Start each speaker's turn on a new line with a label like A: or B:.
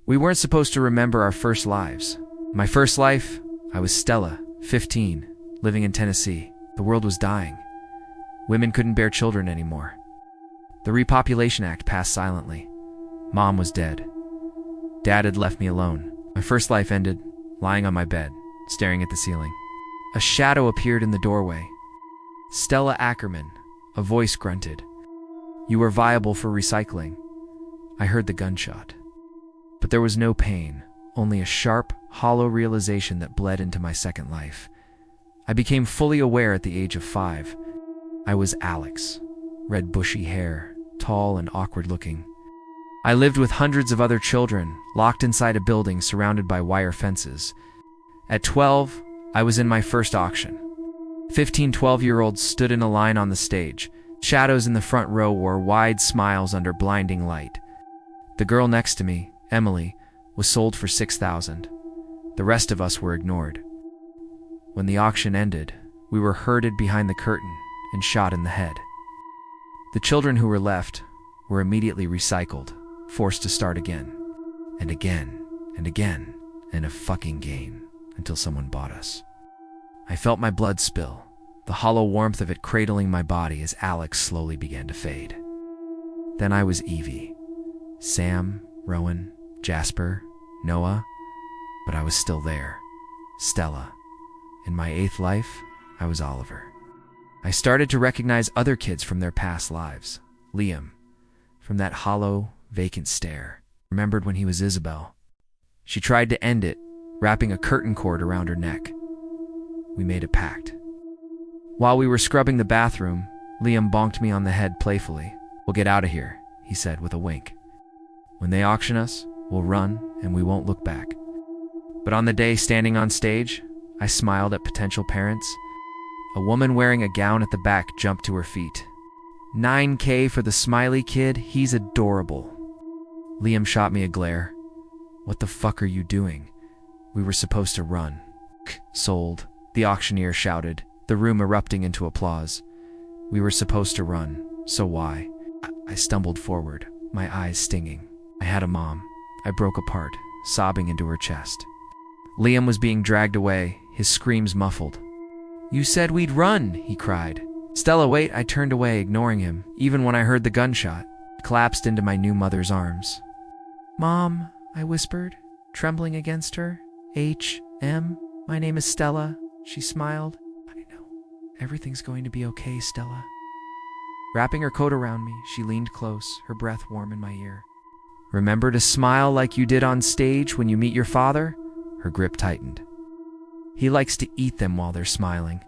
A: We weren't supposed to remember our first lives. My first life, I was Stella, 15, living in Tennessee. The world was dying. Women couldn't bear children anymore. The Repopulation Act passed silently. Mom was dead. Dad had left me alone. My first life ended, lying on my bed, staring at the ceiling. A shadow appeared in the doorway. Stella Ackerman, a voice grunted. You were viable for recycling. I heard the gunshot. But there was no pain, only a sharp, hollow realization that bled into my second life. I became fully aware at the age of 5. I was Alex, red bushy hair, tall and awkward looking. I lived with hundreds of other children, locked inside a building surrounded by wire fences. At 12, I was in my first auction. 15 12-year-olds stood in a line on the stage. Shadows in the front row wore wide smiles under blinding light. The girl next to me, Emily, was sold for $6,000. The rest of us were ignored. When the auction ended, we were herded behind the curtain and shot in the head. The children who were left were immediately recycled, forced to start again, and again, and again, and a fucking gain, until someone bought us. I felt my blood spill, the hollow warmth of it cradling my body as Alex slowly began to fade. Then I was Evie, Sam, Rowan, Jasper, Noah, but I was still there, Stella. In my 8th life, I was Oliver. I started to recognize other kids from their past lives. Liam, from that hollow, vacant stare, remembered when he was Isabel. She tried to end it, wrapping a curtain cord around her neck. We made a pact. While we were scrubbing the bathroom, Liam bonked me on the head playfully. We'll get out of here, he said with a wink. When they auction us, we'll run and we won't look back. But on the day standing on stage, I smiled at potential parents. A woman wearing a gown at the back jumped to her feet. $9K for the smiley kid, he's adorable. Liam shot me a glare. What the fuck are you doing? We were supposed to run. Sold, the auctioneer shouted, the room erupting into applause. We were supposed to run, so why? I stumbled forward, my eyes stinging. I had a mom. I broke apart, sobbing into her chest. Liam was being dragged away, his screams muffled. You said we'd run, he cried. Stella, wait, I turned away, ignoring him, even when I heard the gunshot, collapsed into my new mother's arms. Mom, I whispered, trembling against her. H.M., my name is Stella, she smiled. I know, everything's going to be okay, Stella. Wrapping her coat around me, she leaned close, her breath warm in my ear. Remember to smile like you did on stage when you meet your father? Her grip tightened. He likes to eat them while they're smiling.